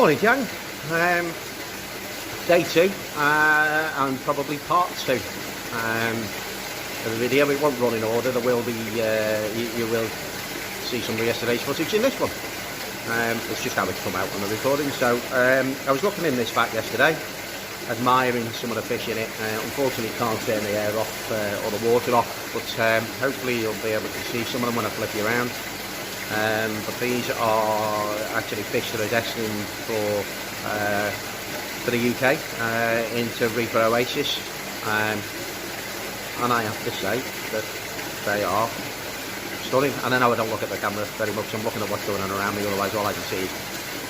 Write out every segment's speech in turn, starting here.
Morning, gang. Day 2 and probably part 2 of the video. It won't run in order. There will be you will see some of yesterday's footage in this one. It's just how it's come out on the recording. So I was looking in this vat yesterday, admiring some of the fish in it. Unfortunately can't turn the air off or the water off, but hopefully you'll be able to see some of them when I flip you around. But these are actually fish that are destined for the UK into Reaper Oasis, and I have to say that they are stunning. And I know I don't look at the camera very much, I'm looking at what's going on around me, otherwise all I can see is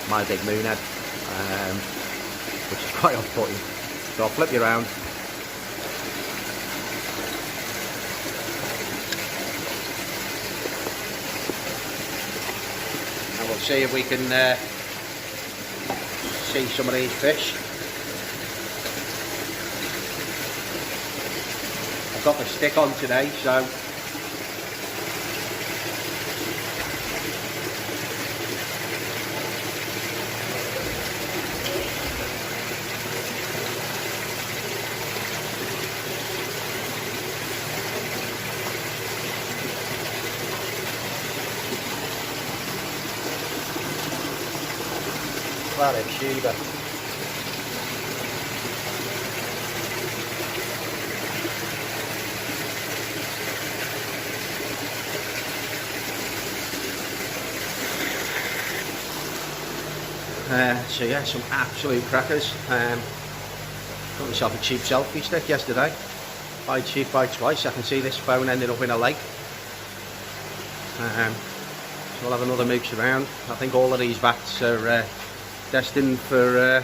my big moon head, which is quite off-putting. So I'll flip you around. And we'll see if we can see some of these fish. I've got the stick on today, so Planet Shiva. So yeah, some absolute crackers. Got myself a cheap selfie stick yesterday. By cheap by twice. I can see this phone ended up in a lake. So we'll have another mooch around. I think all of these vats are destined for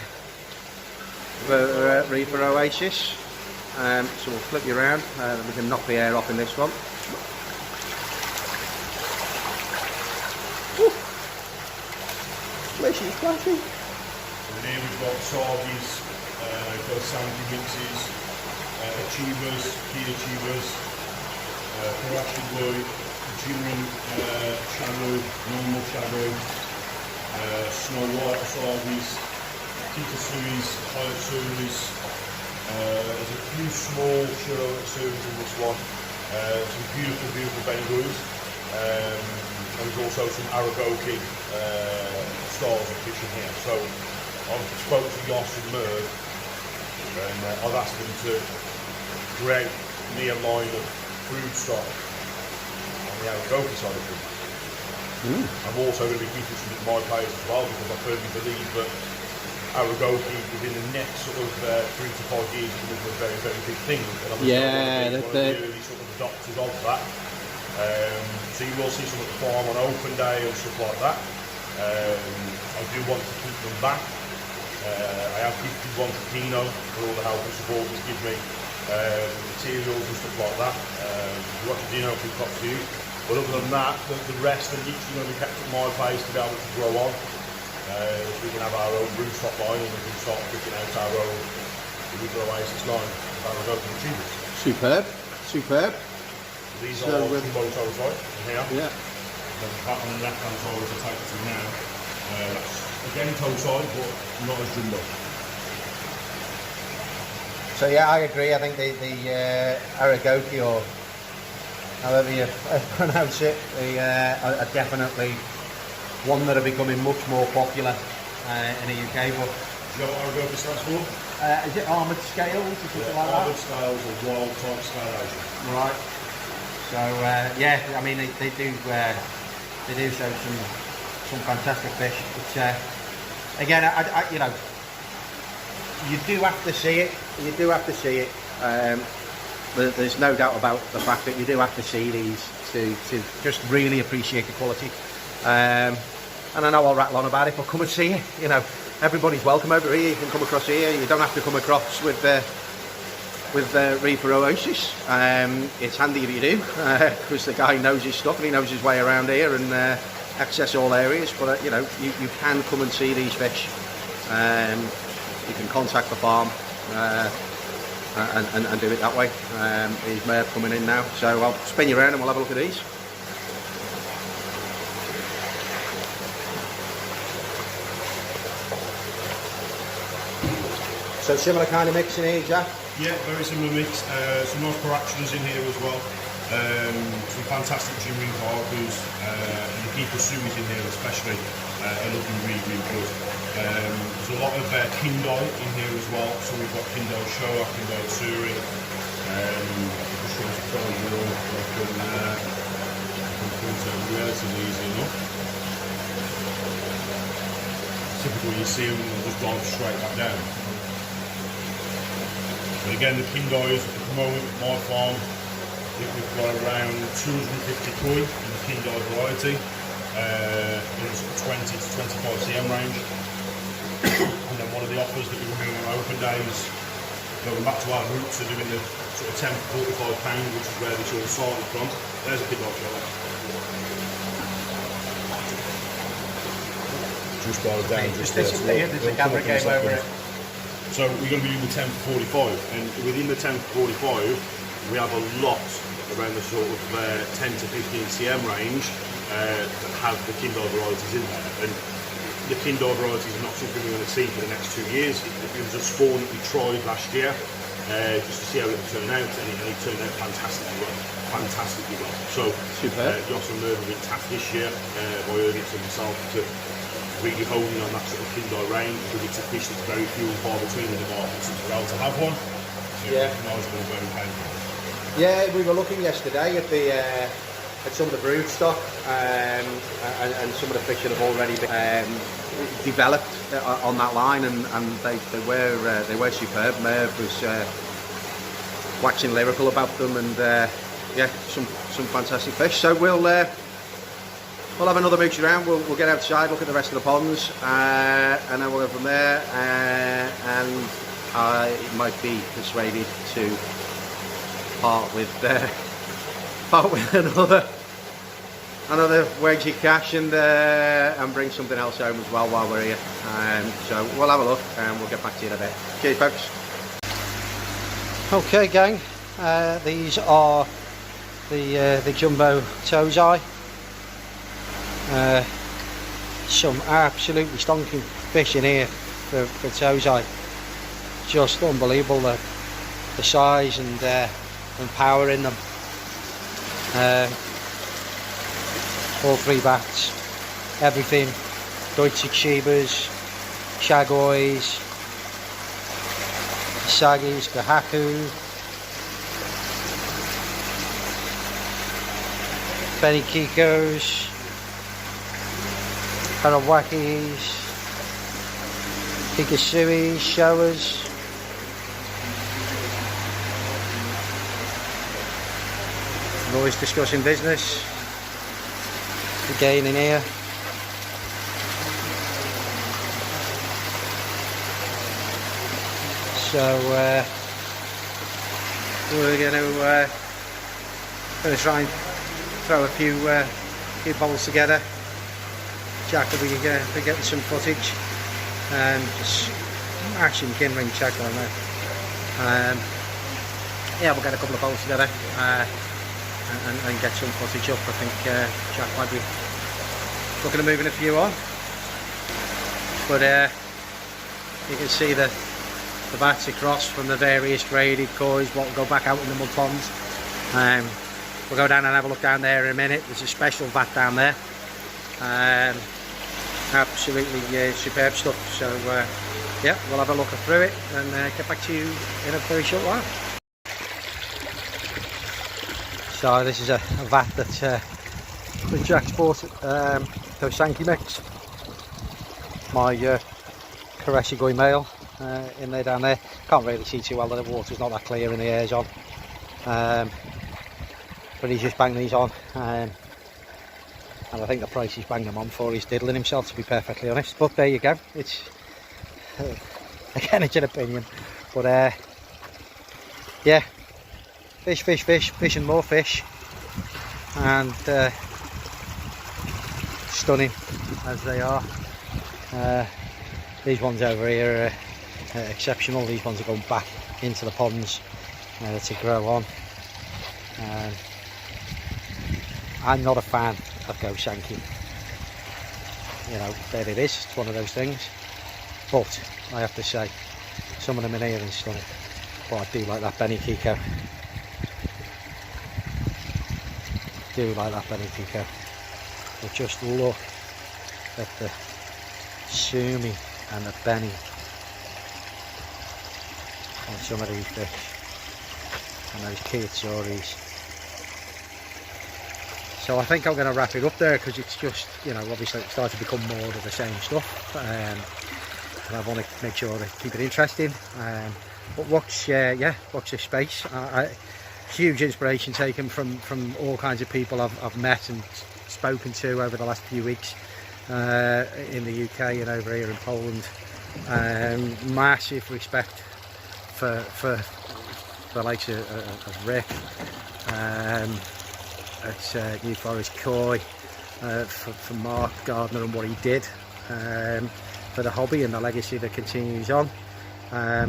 Reaper Oasis. So we'll flip you around. We can knock the air off in this one. Flashy, flashy. So here we've got sardies, got sandy mixes, achievers, key achievers, Yoshikigoi, genuine shadow, normal shadow, snow white sardies, Tita series, higher series. There's a few small series in this one. Some beautiful, beautiful bengus. And there's also some Aragoki styles of fishing here. So I've spoke to Yosh and Merv, and I've asked them to create me a line of food stock on the Aragoki side of things. I'm also going to be keeping some at my place as well, because I firmly believe that Aragoki within the next sort of 3 to 5 years is going to be a very, very big thing. And I'm one of the early sort of adopters of that. So you will see some at the farm on open day and stuff like that. I do want to keep them back. I have gifted one to Pino for all the help and support he's given me, materials and stuff like that. What to Dino for top to you. But other than that, the rest are literally going to be kept at my place to be able to grow on. So we can have our own rooftop line, and we can start picking out our own Reaper Oasis line of our own achievers. Superb, superb. These are jumbo toes, right? In here. Yeah. The part on the left hand side, which I take to now, that's again toe side, but not as jumbo. So yeah, I agree. I think the Aragoki, or however you pronounce it, are definitely one that are becoming much more popular in the UK. But do you know what Aragoki stands for? Is it armoured scales or something like that? Armoured scales or wild type scalation. Right. So yeah, I mean they do show some fantastic fish. But again, I you know, you do have to see it. You do have to see it. There's no doubt about the fact that you do have to see these to just really appreciate the quality. And I know I'll rattle on about it, but come and see it. You know, everybody's welcome over here. You can come across here. You don't have to come across with Reaper Oasis. It's handy if you do, because the guy knows his stuff and he knows his way around here and access all areas. But you know, you can come and see these fish. You can contact the farm and do it that way. He's Merv coming in now, so I'll spin you around and we'll have a look at these. So similar kind of mix in here, Jack? Yeah, very similar mix. Some nice corrections in here as well. Some fantastic Jimmy's Harkus, and the Kikusuis in here especially are looking really, really good. There's a lot of Kindai in here as well. So we've got Kindai Showa, Kindai Tsuri. Just trying to find more. I can print out relatively easy enough. Typically you see them and they'll just dive straight back down. But again, the Kindais at the moment, my farm, I think we've got around 250 koi in the Kindai variety, in the sort of 20 to 25 cm range. And then one of the offers that we were doing on open days, going back to our roots, are doing the sort of 10 to 45 pound, which is where this all started from. There's a Kindai show. Just dive down, just there. There's a camera came over it. So we're going to be doing the 10 to 45, and within the 10 to 45, we have a lot around the sort of 10 to 15 cm range that have the Kindai varieties in there. And the Kindai varieties are not something we're going to see for the next 2 years. It was a spawn that we tried last year just to see how it would turn out, and it turned out fantastically well. So Jos and Merv have been tasked this year by Ernest and myself to really honing on that sort of Kindai range, because it's a fish that's very few and far between in the market, so to be able to have one, yeah, it's been very painful. Yeah, we were looking yesterday at the at some of the brood stock, and some of the fish that have already been developed on that line, and they were superb. Merv was waxing lyrical about them, and yeah, some fantastic fish. So we'll have another mooch around. We'll get outside, look at the rest of the ponds, and then we'll go from there. And I might be persuaded to part with another wedgie cash and bring something else home as well while we're here. So we'll have a look and we'll get back to you in a bit. Cheers, folks. Okay, gang. These are the jumbo tozai. Some absolutely stonking fish in here for tozai. Just unbelievable, the size and power in them. All three bats, everything, Deutsche Shibas, Shagois, Sagis, Gahaku, Benny Kikos, Harawakis, Kikasuis, Showers. I'm always discussing business again in here. So we're going to try and throw a few bowls together. Jack will be getting some footage, just smashing kin ring check on there. Yeah, we'll get a couple of bowls together and get some footage up. I think Jack might be looking at moving a few on, but you can see the bats across from the various graded koi, what will go back out in the mud ponds. We'll go down and have a look down there in a minute. There's a special vat down there. Absolutely superb stuff. So yeah, we'll have a look through it and get back to you in a very short while. So this is a vat that Jack's bought, Yoshikigoi mix. My Yoshikigoi male in there down there. Can't really see too well, the water's not that clear and the air's on. But he's just banged these on. And I think the price he's banged them on for, he's diddling himself, to be perfectly honest. But there you go. It's again, it's an opinion. But yeah. Fish and more fish, and stunning as they are. These ones over here are exceptional. These ones are going back into the ponds to grow on. I'm not a fan of go shanking. You know, there it is, it's one of those things. But I have to say, Some of them in here and stunning. But I do like that Benny Kiko. Do like that Benny Kiko. But just look at the sumi and the Benny on some of these fish and those Kiyotsuris. So I think I'm going to wrap it up there, because it's just, you know, obviously it's starting to become more of the same stuff, and I want to make sure to keep it interesting. But watch this space. Huge inspiration taken from all kinds of people I've met and spoken to over the last few weeks in the UK and over here in Poland. Massive respect for the likes of Rick at New Forest Koi, for Mark Gardner and what he did for the hobby and the legacy that continues on,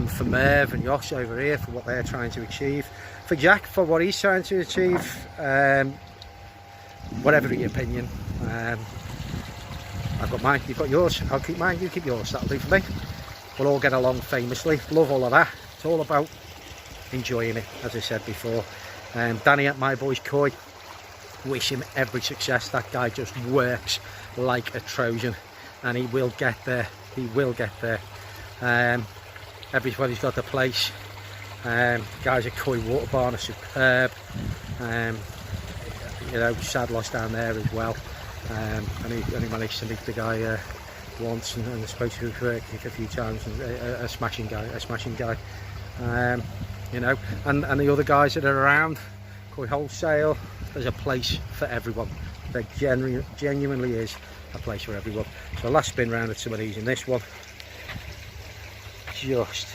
for Merv and Yosh over here for what they're trying to achieve, for Jack for what he's trying to achieve. Whatever your opinion, I've got mine, you've got yours, I'll keep mine, you keep yours, that'll do for me. We'll all get along famously, love all of that. It's all about enjoying it, as I said before. Danny at My Boys Koi, wish him every success. That guy just works like a Trojan, and he will get there. He will get there. Everybody's got the place. Guys at Koi Water Barn are superb. You know, sad loss down there as well. And he managed to meet the guy once, and spoke to him a few times. And a smashing guy. You know, and the other guys that are around, Koi Wholesale, there's a place for everyone. There genuinely is a place for everyone. So last spin round at some of these in this one. Just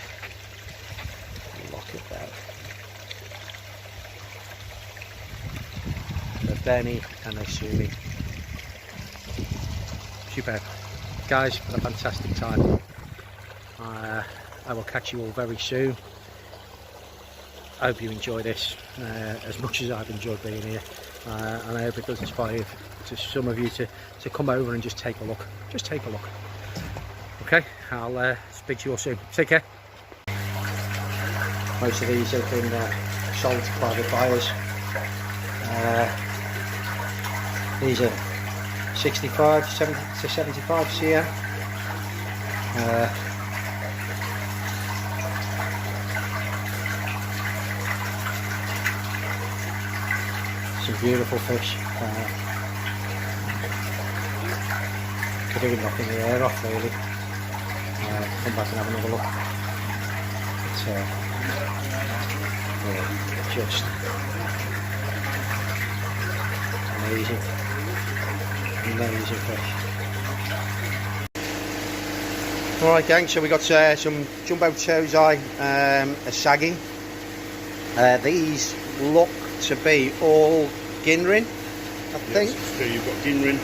look at that. The Benny and the Sumi. Superb. Guys, had a fantastic time. I will catch you all very soon. I hope you enjoy this as much as I've enjoyed being here, and I hope it does inspire to some of you to come over and just take a look. Just take a look. Okay, I'll speak to you all soon. Take care. Most of these have been sold to private buyers. These are 65, 70 to 75 cm. Some beautiful fish. Could even knock the air off really. Come back and have another look. It's yeah, just amazing fish. Alright gang, so we got some jumbo chozai asagi. These look to be all Ginrin, I think. So you've got Ginrin,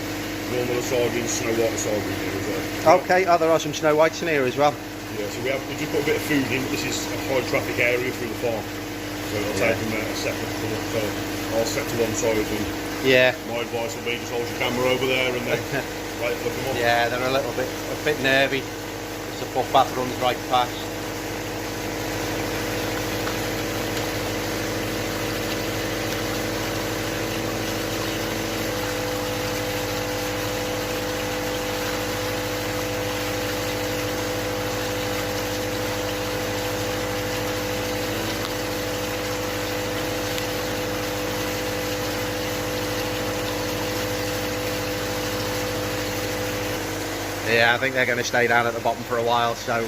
normal asagi and snow white asagi here as well. Okay, there are some snow whites in here as well. Yeah, so we just put a bit of food in. This is a high traffic area through the farm, so it'll take them a second to come up. So I'll set to one side, and my advice will be just hold your camera over there and then right, look them up. Yeah, they're a bit nervy. The footpath runs right past. Yeah, I think they're going to stay down at the bottom for a while, so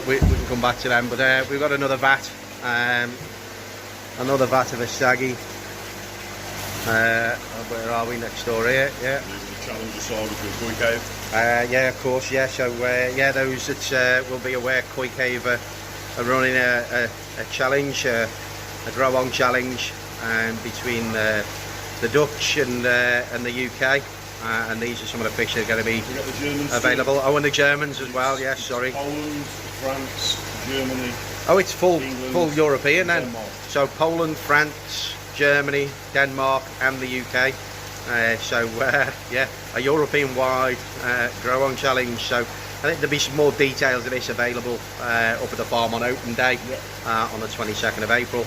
we can come back to them. But we've got another vat of asagi. Where are we? Next door here. Yeah. The challenge asagi for Koi Cave. Yeah, of course. Yeah. So yeah, those that will be aware, Koi Cave are running a challenge, a grow on challenge, between the Dutch and the UK. And these are some of the fish that are going to be available. Oh, and the Germans as well. Yes, sorry. Poland, France, Germany. Oh, it's full European then. Denmark. So Poland, France, Germany, Denmark, and the UK. Yeah, a European-wide grow-on challenge. So I think there'll be some more details of this available up at the farm on open day on the 22nd of April.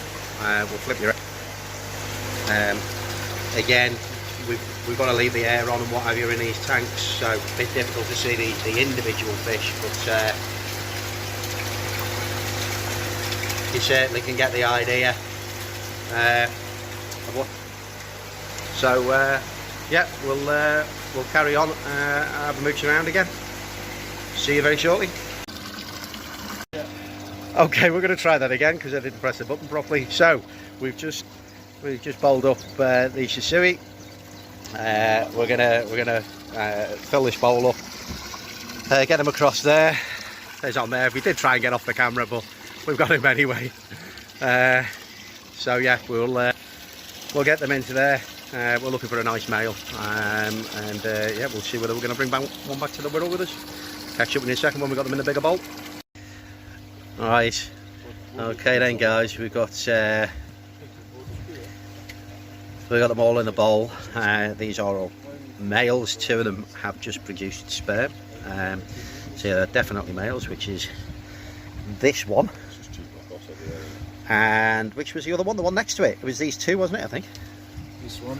We'll flip you around. Again, we've got to leave the air on and what have you in these tanks, so a bit difficult to see the individual fish, but you certainly can get the idea of what. So yeah, we'll carry on, have a mooch around again. See you very shortly. Okay, we're going to try that again because I didn't press the button properly. So we've just bowled up the Yoshikigoi. We're gonna fill this bowl up, get them across there. There's on there. We did try and get off the camera, but we've got him anyway. So yeah, we'll get them into there. We're looking for a nice male, and yeah, we'll see whether we're going to bring one back to the Wirral with us. Catch up in a second when we got them in the bigger bowl. All right. Okay then, guys, we've got them all in the bowl. These are all males. 2 of them have just produced sperm, so they're definitely males, which is this one, and which was the other one, the one next to it. It was these 2, wasn't it? I think This one.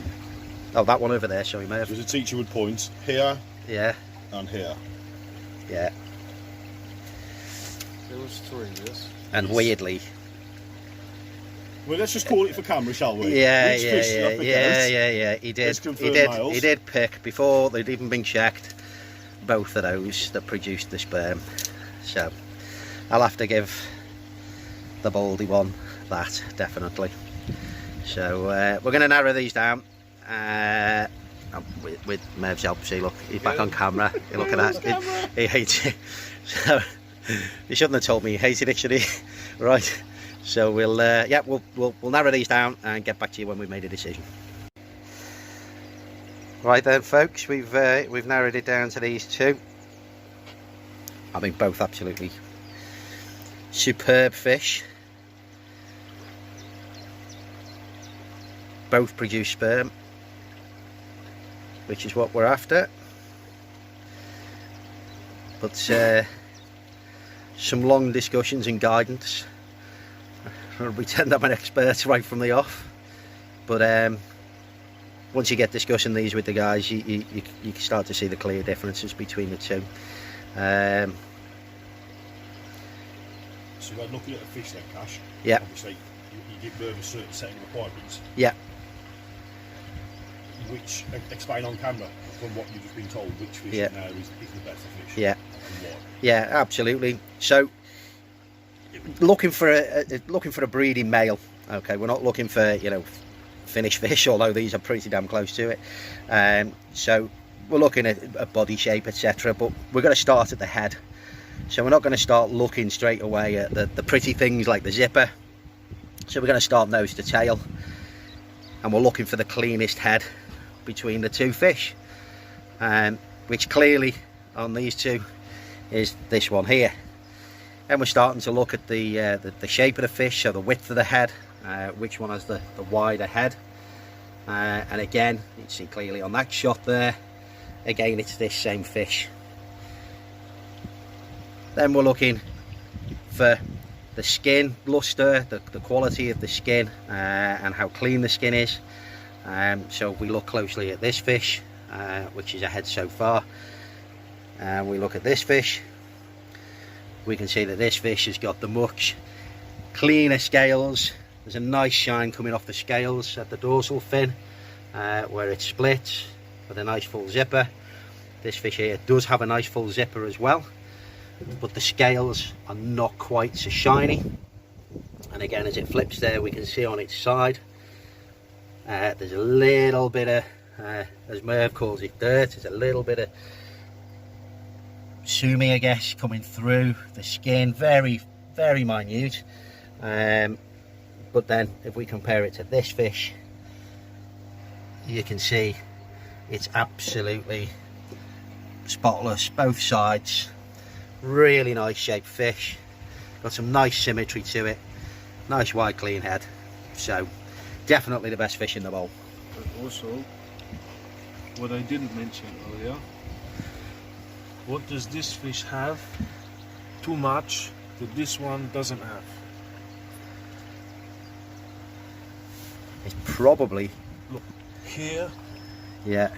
Oh, that one over there. Sorry, may have. There's a teacher would point here. Yeah. And here. Yeah. There was 3 of this. And weirdly. Well, let's just call it for camera, shall we? Yeah, Which yeah, fish did I pick out? He did. Males. He did pick before they'd even been checked. Both of those that produced the sperm. So I'll have to give the baldy one that, definitely. So we're going to narrow these down with Mev's help. See, look, he's back on camera. Look at that. He hates it. So he shouldn't have told me he hated it, should he? Right. So we'll yeah, we'll narrow these down and get back to you when we've made a decision. Right then, folks, we've narrowed it down to these 2. I mean, both absolutely superb fish. Both produce sperm, which is what we're after. But some long discussions and guidance. I'll pretend I'm an expert right from the off. But once you get discussing these with the guys, you can start to see the clear differences between the 2. So when looking at a fish like Cash, yeah, obviously you give birth a certain set of requirements. Yeah. Which, explain on camera, from what you've just been told, which fish now is the better fish. Yeah. And why? Yeah, absolutely. So looking for a breeding male. Okay, we're not looking for, you know, finished fish, although these are pretty damn close to it. So we're looking at body shape, etc. But we're going to start at the head. So we're not going to start looking straight away at the pretty things like the zipper. So we're going to start nose to tail, and we're looking for the cleanest head between the 2 fish, which clearly on these 2 is this one here. And we're starting to look at the shape of the fish, so the width of the head, which one has the wider head, and again you can see clearly on that shot there, again it's this same fish. Then we're looking for the skin luster, the quality of the skin, and how clean the skin is. So we look closely at this fish, which is ahead so far, and we look at this fish. We can see that this fish has got the much cleaner scales. There's a nice shine coming off the scales at the dorsal fin, where it splits with a nice full zipper. This fish here does have a nice full zipper as well, but the scales are not quite so shiny. And again, as it flips there, we can see on its side there's a little bit of, as Merv calls it, dirt. There's a little bit of sumi, I guess, coming through the skin, very, very minute. But then if we compare it to this fish, you can see it's absolutely spotless, both sides. Really nice shaped fish, got some nice symmetry to it, nice wide clean head. So definitely the best fish in the bowl. But also, what I didn't mention earlier, what does this fish have too much that this one doesn't have? It's probably, Look, here, yeah,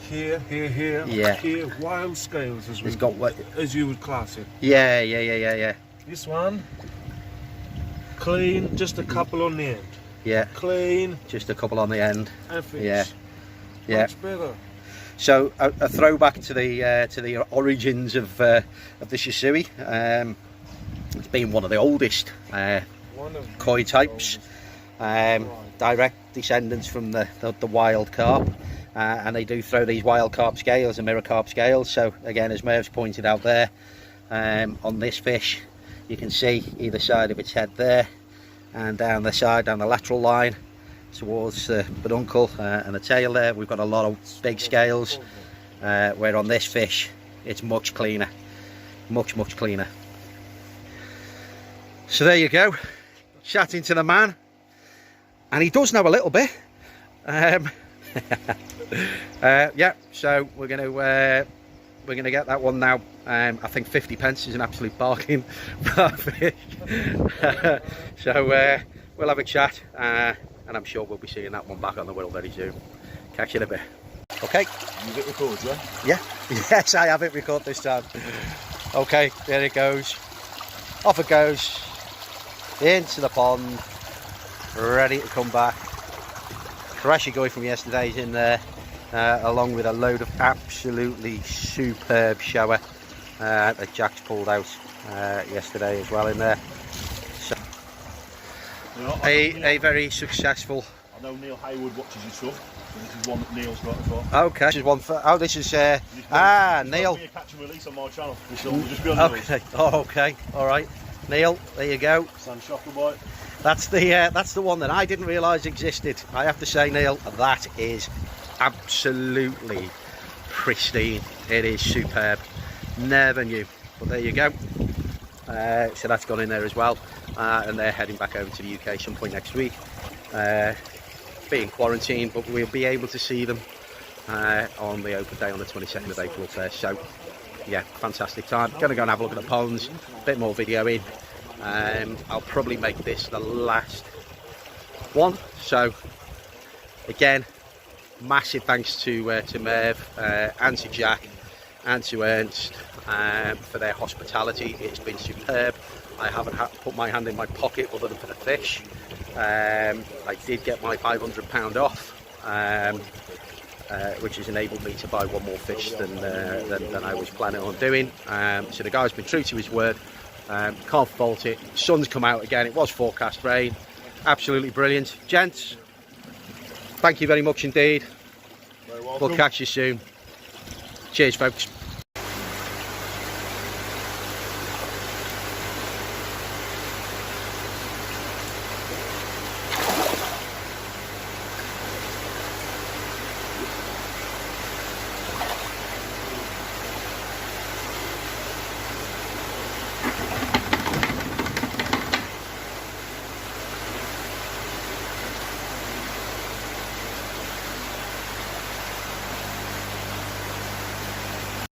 here, Yeah. here, wild scales it's got what, as you would class it. yeah. This one, clean, just a couple on the end. Yeah, Clean just a couple on the end. and fish. Yeah. Much better. So a throwback to the origins of the Shisui. It's been one of the oldest One of koi types. Direct descendants from the wild carp, and they do throw these wild carp scales and mirror carp scales. So again, as Merv's pointed out there, on this fish you can see either side of its head there, and down the side, down the lateral line towards the peduncle and the tail there, we've got a lot of big scales, where on this fish it's much cleaner, much cleaner. So there you go, chatting to the man, and he does know a little bit. Yeah, so we're gonna get that one now. I think 50 pence is an absolute bargain for that fish. So we'll have a chat, and I'm sure we'll be seeing that one back on the wheel very soon. Catch you in a bit. Okay. You get records, yeah? Yeah. Yes, I have it recorded this time. Okay, there it goes. Off it goes into the pond, ready to come back. Yoshikigoi from yesterday's in there, along with a load of absolutely superb shower that Jack's pulled out yesterday as well in there. So, You know, a very successful. I know Neil Hayward watches your stuff, so this is one that Neil's got as well. Okay, this is one for. Oh, this is Neil. Be a catch and release on my channel. Just be on Okay. Oh, okay. All right. Neil, there you go. Sand shocker bite. That's the one that I didn't realise existed. I have to say, Neil, that is absolutely pristine. It is superb. Never knew. But there you go. So that's gone in there as well. And they're heading back over to the UK some point next week. Being quarantined, but we'll be able to see them on the open day on the 22nd of April there. So yeah, fantastic time. Gonna go and have a look at the ponds, a bit more videoing. I'll probably make this the last one. So again, massive thanks to Merv and to Jack and to Ernst for their hospitality. It's been superb. I haven't had to put my hand in my pocket other than for the fish. I did get my £500 off, which has enabled me to buy one more fish than I was planning on doing. So the guy's been true to his word. Can't fault it. Sun's come out again. It was forecast rain. Absolutely brilliant. Gents, thank you very much indeed. Very welcome. We'll catch you soon. Cheers, folks.